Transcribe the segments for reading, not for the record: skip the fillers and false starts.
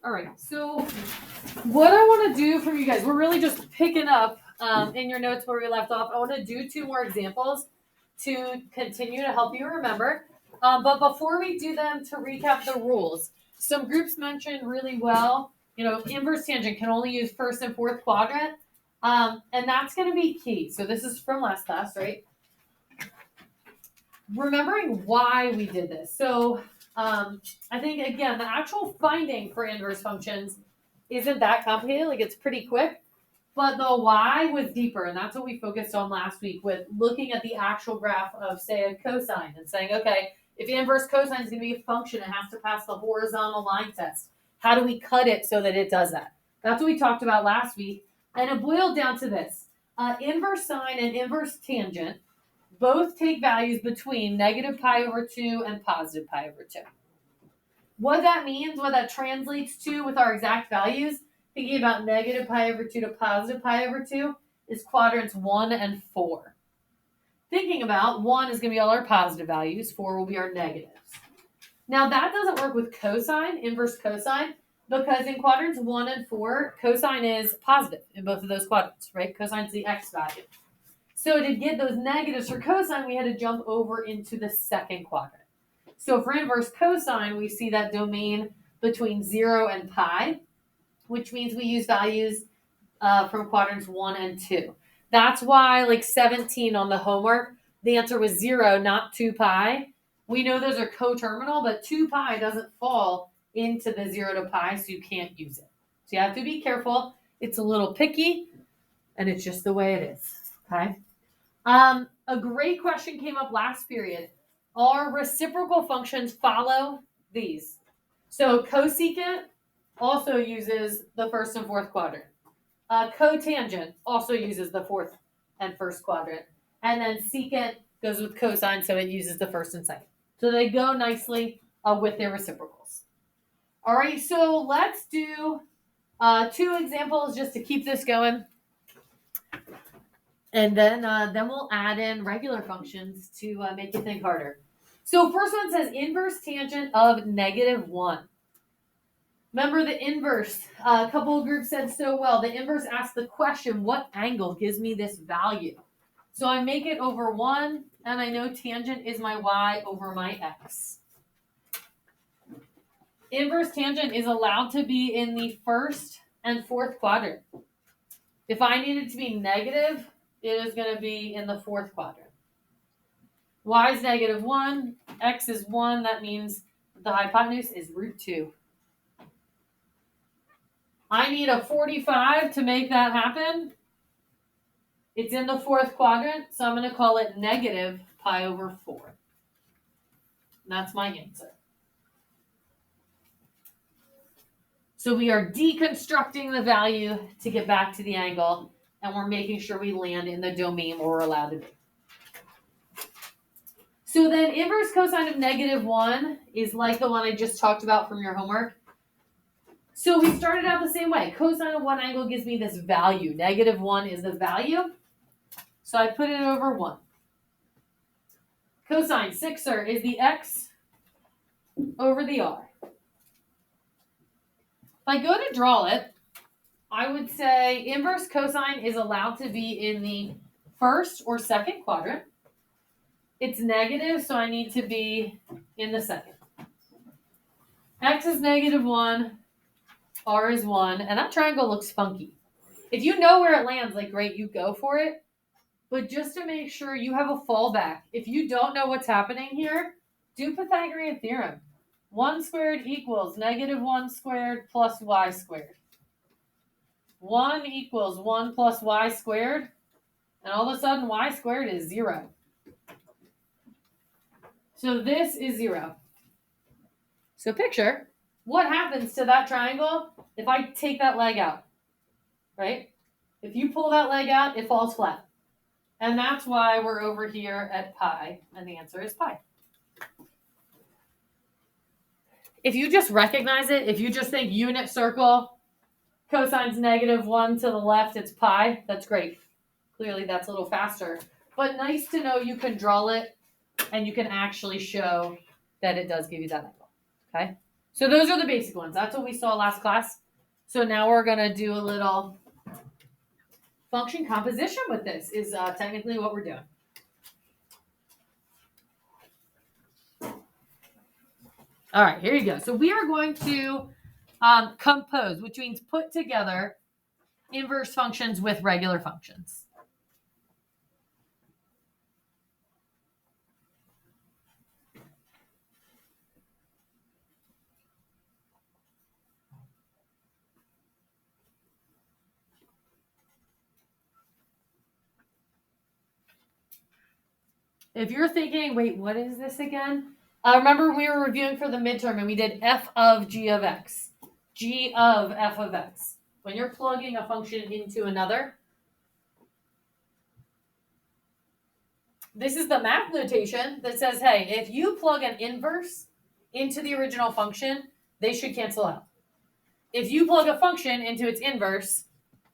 All right, so what I want to do for you guys, we're really just picking up in your notes where we left off. I want to do 2 more examples to continue to help you remember. But before we do them, to recap the rules, some groups mentioned really well, inverse tangent can only use first and fourth quadrant. And that's going to be key. So this is from last class, right? Remembering why we did this. So I think, again, the actual finding for inverse functions isn't that complicated. Like, it's pretty quick. But the why was deeper, and that's what we focused on last week with looking at the actual graph of, say, a cosine and saying, okay, if inverse cosine is going to be a function, it has to pass the horizontal line test. How do we cut it so that it does that? That's what we talked about last week. And it boiled down to this. Inverse sine and inverse tangent both take values between negative pi over 2 and positive pi over 2. What that means, what that translates to with our exact values, thinking about negative pi over 2 to positive pi over 2, is quadrants 1 and 4. Thinking about 1 is going to be all our positive values, 4 will be our negatives. Now that doesn't work with cosine, inverse cosine, because in quadrants 1 and 4, cosine is positive in both of those quadrants, right? Cosine is the x value. So to get those negatives for cosine, we had to jump over into the second quadrant. So for inverse cosine, we see that domain between 0 and pi, which means we use values from quadrants 1 and 2. That's why, like 17 on the homework, the answer was 0, not 2 pi. We know those are coterminal, but 2 pi doesn't fall into the 0 to pi, so you can't use it. So you have to be careful. It's a little picky, and it's just the way it is, okay? A great question came up last period. Are reciprocal functions follow these? So cosecant also uses the first and fourth quadrant. Cotangent also uses the fourth and first quadrant. And then secant goes with cosine, so it uses the first and second. So they go nicely with their reciprocals. All right, so let's do 2 examples just to keep this going. And then we'll add in regular functions to make you think harder. So first one says inverse tangent of negative 1. Remember the inverse. A couple of groups said so well. The inverse asked the question, what angle gives me this value? So I make it over 1, and I know tangent is my y over my x. Inverse tangent is allowed to be in the first and fourth quadrant. If I need it to be negative, it is going to be in the fourth quadrant. Y is negative 1, x is 1. That means the hypotenuse is root 2. I need a 45 to make that happen. It's in the fourth quadrant, so I'm going to call it negative pi over 4. And that's my answer. So we are deconstructing the value to get back to the angle, and we're making sure we land in the domain where we're allowed to be. So then inverse cosine of negative 1 is like the one I just talked about from your homework. So we started out the same way. Cosine of one angle gives me this value. Negative 1 is the value. So I put it over 1. Cosine 6er is the x over the r. If I go to draw it, I would say inverse cosine is allowed to be in the first or second quadrant. It's negative, so I need to be in the second. X is negative 1, r is 1, and that triangle looks funky. If you know where it lands, like great, you go for it. But just to make sure you have a fallback, if you don't know what's happening here, do Pythagorean theorem. 1 squared equals negative 1 squared plus y squared. 1 equals 1 plus y squared, and all of a sudden y squared is 0. So this is 0. So picture, what happens to that triangle if I take that leg out, right? If you pull that leg out, it falls flat. And that's why we're over here at pi, and the answer is pi. If you just recognize it, if you just think unit circle, cosine's negative 1 to the left, it's pi, that's great. Clearly that's a little faster. But nice to know you can draw it, and you can actually show that it does give you that angle, okay? So those are the basic ones. That's what we saw last class. So now we're going to do a little function composition with this is technically what we're doing. All right, here you go. So we are going to compose, which means put together inverse functions with regular functions. If you're thinking, wait, what is this again? Remember we were reviewing for the midterm and we did f of g of x, g of f of x. When you're plugging a function into another, this is the math notation that says, hey, if you plug an inverse into the original function, they should cancel out. If you plug a function into its inverse,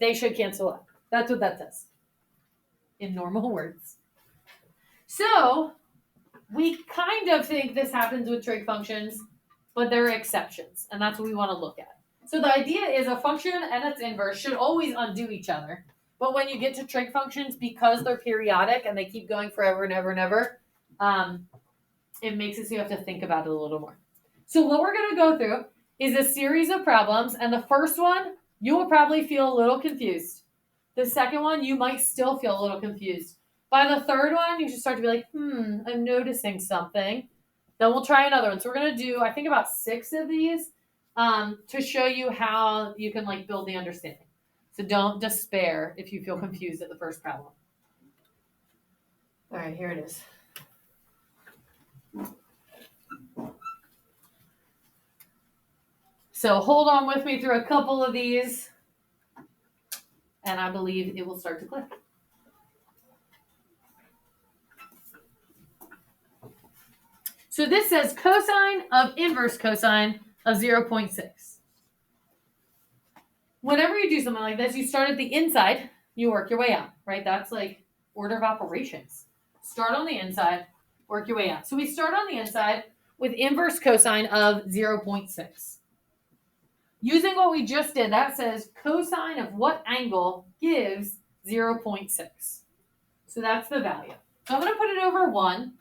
they should cancel out. That's what that says in normal words. So we kind of think this happens with trig functions, but there are exceptions, and that's what we want to look at. So the idea is a function and its inverse should always undo each other. But when you get to trig functions, because they're periodic and they keep going forever and ever and ever, it makes it so you have to think about it a little more. So what we're going to go through is a series of problems, and the first one, you will probably feel a little confused. The second one, you might still feel a little confused. By the third one, you should start to be like, I'm noticing something. Then we'll try another one. So we're going to do, I think, about 6 of these to show you how you can like build the understanding. So don't despair if you feel confused at the first problem. All right, here it is. So hold on with me through a couple of these, and I believe it will start to click. So this says cosine of inverse cosine of 0.6. Whenever you do something like this, you start at the inside, you work your way out, right? That's like order of operations. Start on the inside, work your way out. So we start on the inside with inverse cosine of 0.6. Using what we just did, that says cosine of what angle gives 0.6. So that's the value. So I'm going to put it over 1.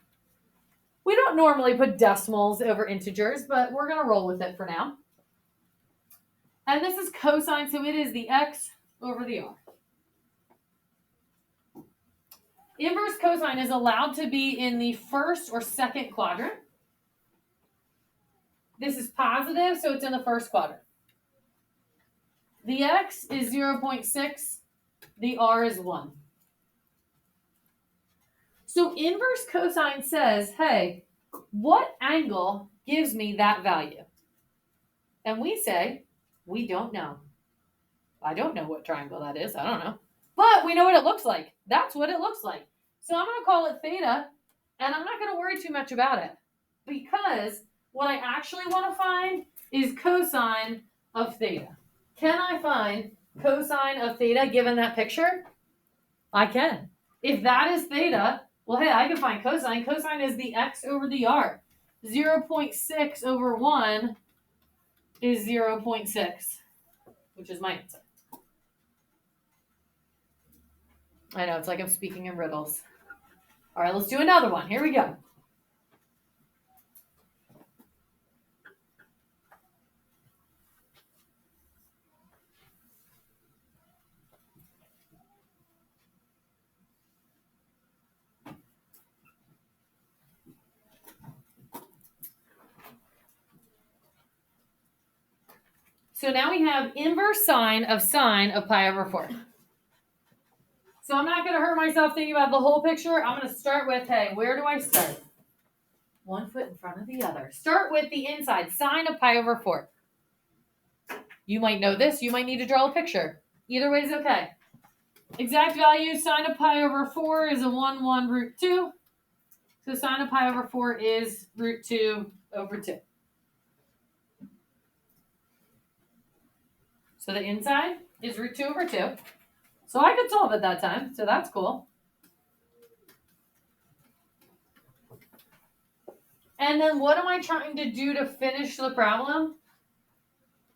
We don't normally put decimals over integers, but we're going to roll with it for now. And this is cosine, so it is the x over the r. Inverse cosine is allowed to be in the first or second quadrant. This is positive, so it's in the first quadrant. The x is 0.6, the r is 1. So inverse cosine says, hey, what angle gives me that value? And we say, we don't know. I don't know what triangle that is. I don't know. But we know what it looks like. That's what it looks like. So I'm going to call it theta, and I'm not going to worry too much about it. Because what I actually want to find is cosine of theta. Can I find cosine of theta given that picture? I can. If that is theta, well, hey, I can find cosine. Cosine is the x over the r. 0.6 over 1 is 0.6, which is my answer. I know, it's like I'm speaking in riddles. All right, let's do another one. Here we go. So now we have inverse sine of pi over 4. So I'm not going to hurt myself thinking about the whole picture. I'm going to start with, hey, where do I start? 1 foot in front of the other. Start with the inside, sine of pi over 4. You might know this. You might need to draw a picture. Either way is okay. Exact value, sine of pi over 4 is a 1 root 2. So sine of pi over 4 is root 2 over 2. So the inside is root 2 over 2. So I could solve it that time, so that's cool. And then what am I trying to do to finish the problem?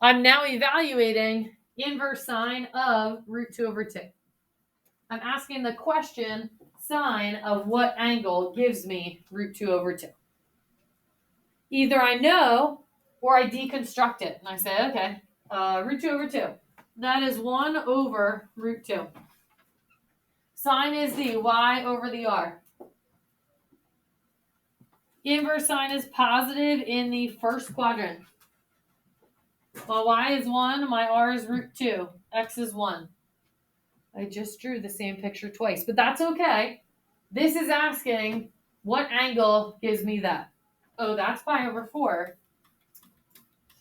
I'm now evaluating inverse sine of root 2 over 2. I'm asking the question, sine of what angle gives me root 2 over 2. Either I know or I deconstruct it. And I say, okay, root 2 over 2. That is 1 over root 2. Sine is the y over the r. Inverse sine is positive in the first quadrant. My y is 1, my r is root 2. X is 1. I just drew the same picture twice, but that's okay. This is asking what angle gives me that. Oh, that's pi over 4.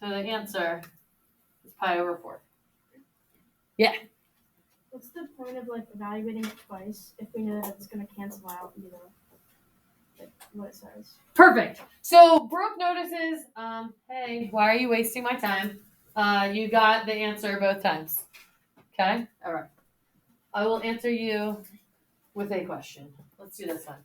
So the answer is pi over 4. Yeah. What's the point of like evaluating it twice if we know that it's going to cancel out, what it says? Perfect. So Brooke notices, hey, why are you wasting my time? You got the answer both times. Okay? All right. I will answer you with a question. Let's do this one.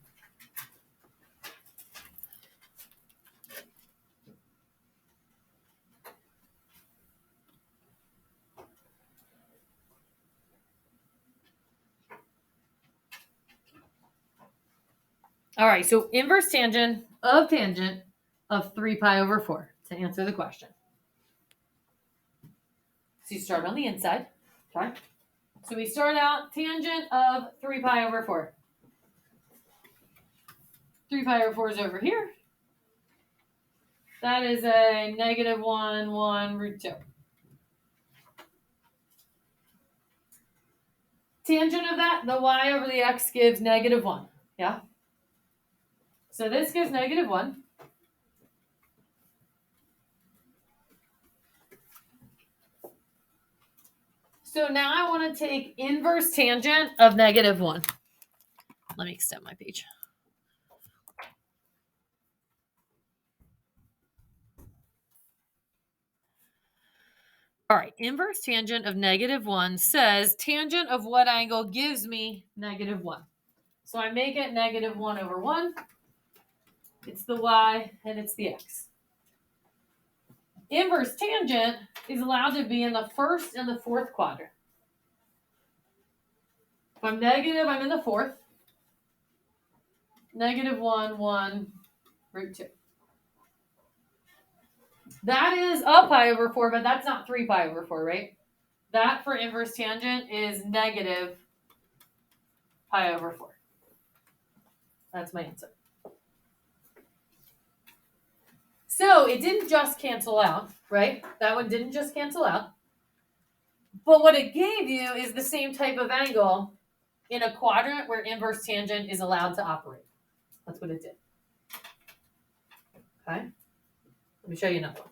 All right, so inverse tangent of 3 pi over 4 to answer the question. So you start on the inside. Okay? So we start out tangent of 3 pi over 4. 3 pi over 4 is over here. That is a negative 1, 1, root 2. Tangent of that, the y over the x gives negative 1. Yeah? So this gives negative 1. So now I want to take inverse tangent of negative 1. Let me extend my page. All right, inverse tangent of negative 1 says tangent of what angle gives me negative 1. So I make it negative 1 over 1. It's the y and it's the x. Inverse tangent is allowed to be in the first and the fourth quadrant. If I'm negative, I'm in the fourth. Negative 1, 1, root 2. That is a pi over 4, but that's not 3 pi over 4, right? That for inverse tangent is negative pi over 4. That's my answer. So it didn't just cancel out, right? That one didn't just cancel out. But what it gave you is the same type of angle in a quadrant where inverse tangent is allowed to operate. That's what it did. Okay? Let me show you another one.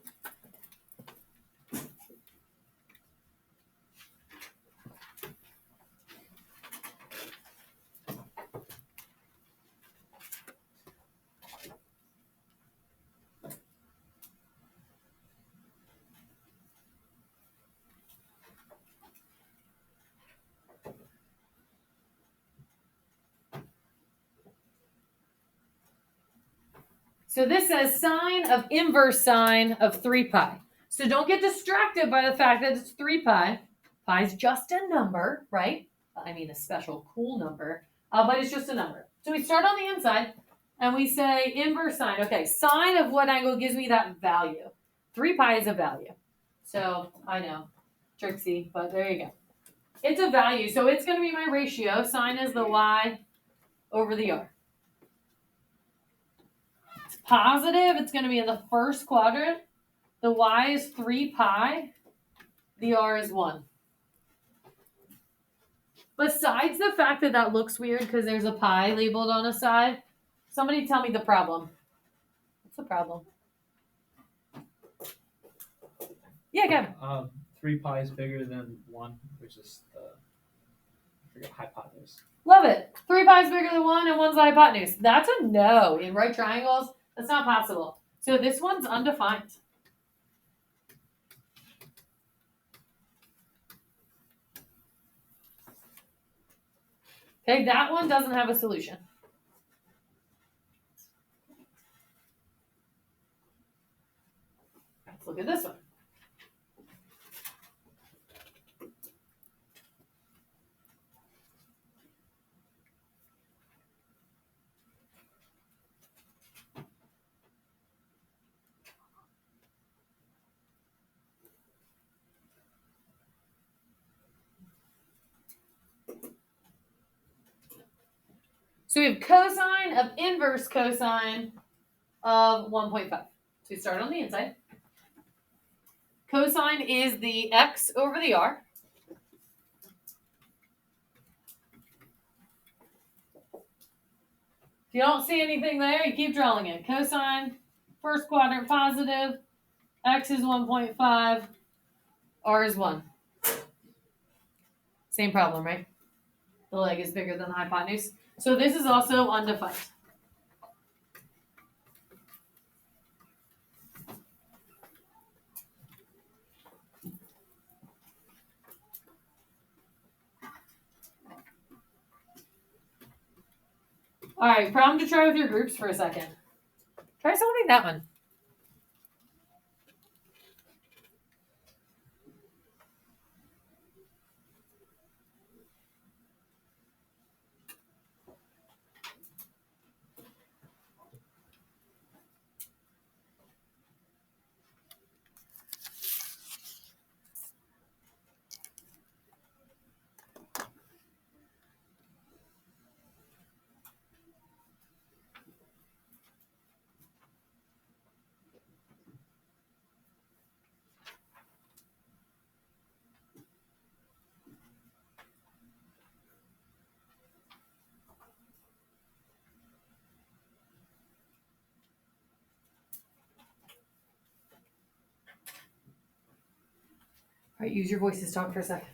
So this says sine of inverse sine of 3 pi. So don't get distracted by the fact that it's 3 pi. Pi is just a number, right? I mean a special cool number, but it's just a number. So we start on the inside and we say inverse sine. Okay, sine of what angle gives me that value? 3 pi is a value. So I know, tricksy, but there you go. It's a value, so it's going to be my ratio. Sine is the y over the r. It's positive. It's going to be in the first quadrant. The y is 3 pi. The r is 1. Besides the fact that that looks weird because there's a pi labeled on a side, somebody tell me the problem. What's the problem? Yeah, Kevin. 3 pi is bigger than 1, which is the, I forget, hypotenuse. Love it. 3 pi is bigger than 1 and 1's the hypotenuse. That's a no. In right triangles, that's not possible. So this one's undefined. Okay, that one doesn't have a solution. Let's look at this one. So we have cosine of inverse cosine of 1.5. So we start on the inside. Cosine is the x over the r. If you don't see anything there, you keep drawing it. Cosine, first quadrant positive, x is 1.5, r is 1. Same problem, right? The leg is bigger than the hypotenuse. So this is also undefined. All right, problem to try with your groups for a second. Try solving that one. All right, use your voices. Talk for a second.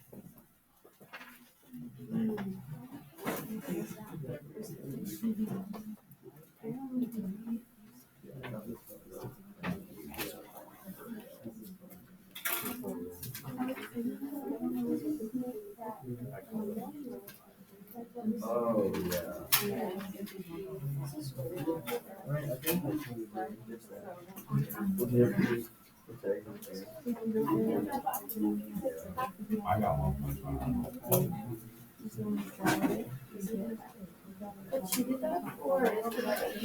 Oh, yeah. I got 1.5. But she did that before. It was like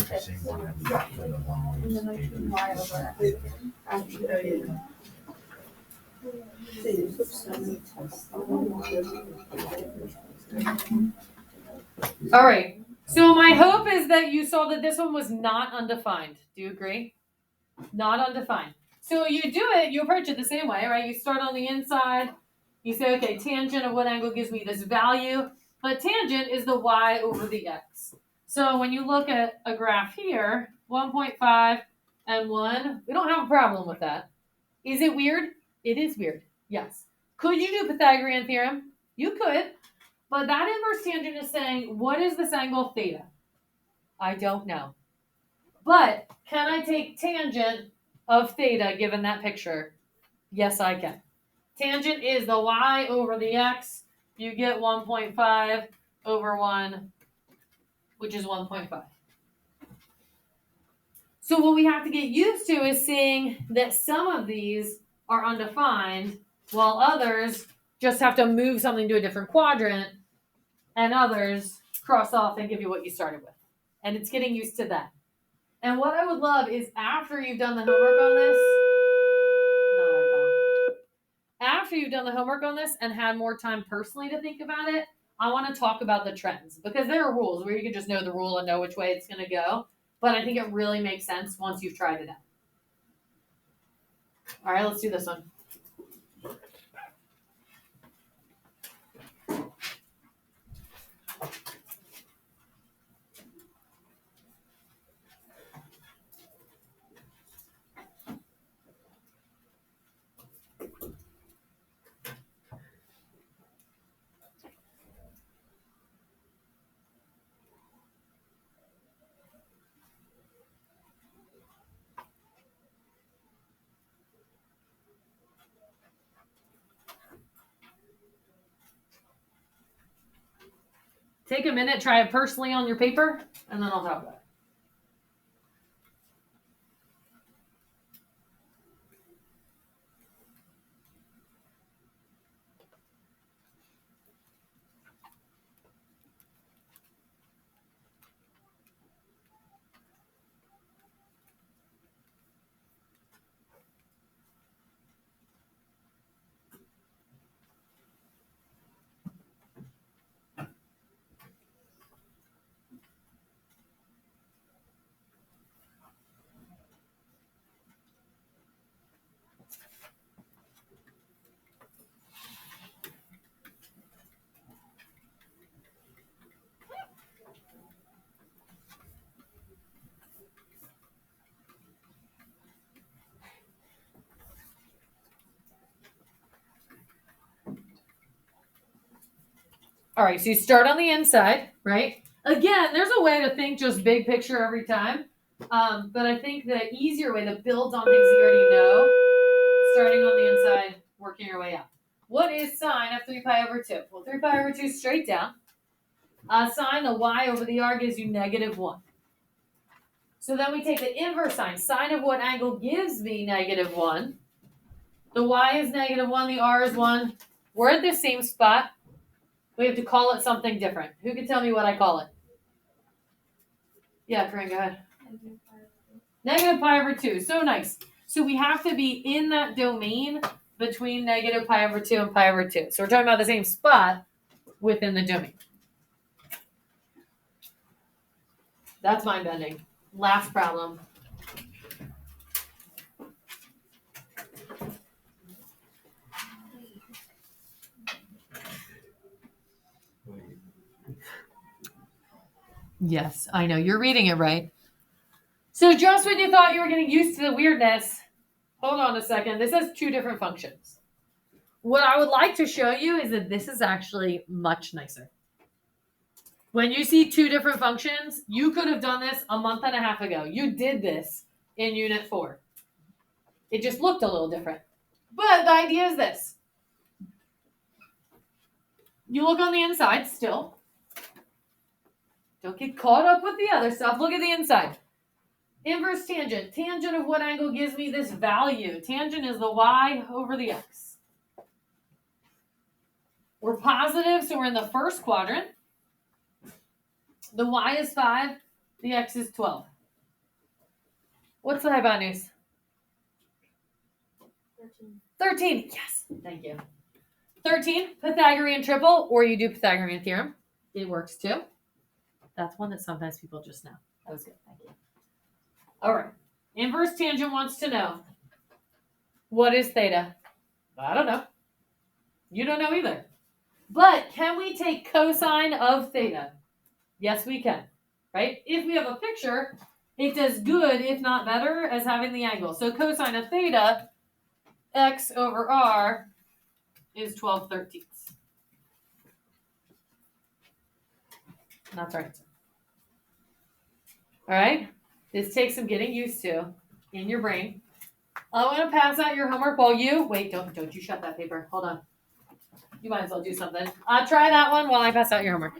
the same one that we got for the All right. So my hope is that you saw that this one was not undefined. Do you agree? Not undefined. So you do it, you approach it the same way, right? You start on the inside. You say, okay, tangent of what angle gives me this value? But tangent is the y over the x. So when you look at a graph here, 1.5 and 1, we don't have a problem with that. Is it weird? It is weird. Yes. Could you do Pythagorean theorem? You could. But that inverse tangent is saying, what is this angle theta? I don't know. But can I take tangent of theta given that picture? Yes, I can. Tangent is the y over the x. You get 1.5 over 1, which is 1.5. So what we have to get used to is seeing that some of these are undefined, while others just have to move something to a different quadrant, and others cross off and give you what you started with. And it's getting used to that. And what I would love is after you've done the homework on this, after you've done the homework on this and had more time personally to think about it, I want to talk about the trends because there are rules where you can just know the rule and know which way it's going to go. But I think it really makes sense once you've tried it out. All right, let's do this one. Take a minute, try it personally on your paper, and then I'll talk about it. All right, so you start on the inside, right? Again, there's a way to think just big picture every time. But I think the easier way to build on things you already know, starting on the inside, working your way out. What is sine of 3 pi over 2? Well, 3 pi over 2 is straight down. Sine, the y over the r gives you -1. So then we take the inverse sine. Sine of what angle gives me -1? The y is -1, the r is 1. We're at the same spot. We have to call it something different. Who can tell me what I call it? Yeah, Corinne, go ahead. -pi/2. So nice. So we have to be in that domain between -pi/2 and pi/2. So we're talking about the same spot within the domain. That's mind bending. Last problem. Yes, I know. You're reading it right. So just when you thought you were getting used to the weirdness, hold on a second. This has 2 different functions. What I would like to show you is that this is actually much nicer. When you see 2 different functions, you could have done this a month and a half ago. You did this in Unit 4. It just looked a little different. But the idea is this. You look on the inside still. Don't get caught up with the other stuff. Look at the inside. Inverse tangent. Tangent of what angle gives me this value? Tangent is the y over the x. We're positive, so we're in the first quadrant. The y is 5. The x is 12. What's the hypotenuse? 13. 13. Yes. Thank you. 13. Pythagorean triple, or you do Pythagorean theorem. It works too. That's one that sometimes people just know. That was good. Thank you. All right. Inverse tangent wants to know, what is theta? I don't know. You don't know either. But can we take cosine of theta? Yes, we can. Right? If we have a picture, it's as good, if not better, as having the angle. So cosine of theta, x over r, is 12/13. That's right. All right? This takes some getting used to in your brain. I'm going to pass out your homework while you... Wait, don't you shut that paper. Hold on. You might as well do something. Try that one while I pass out your homework.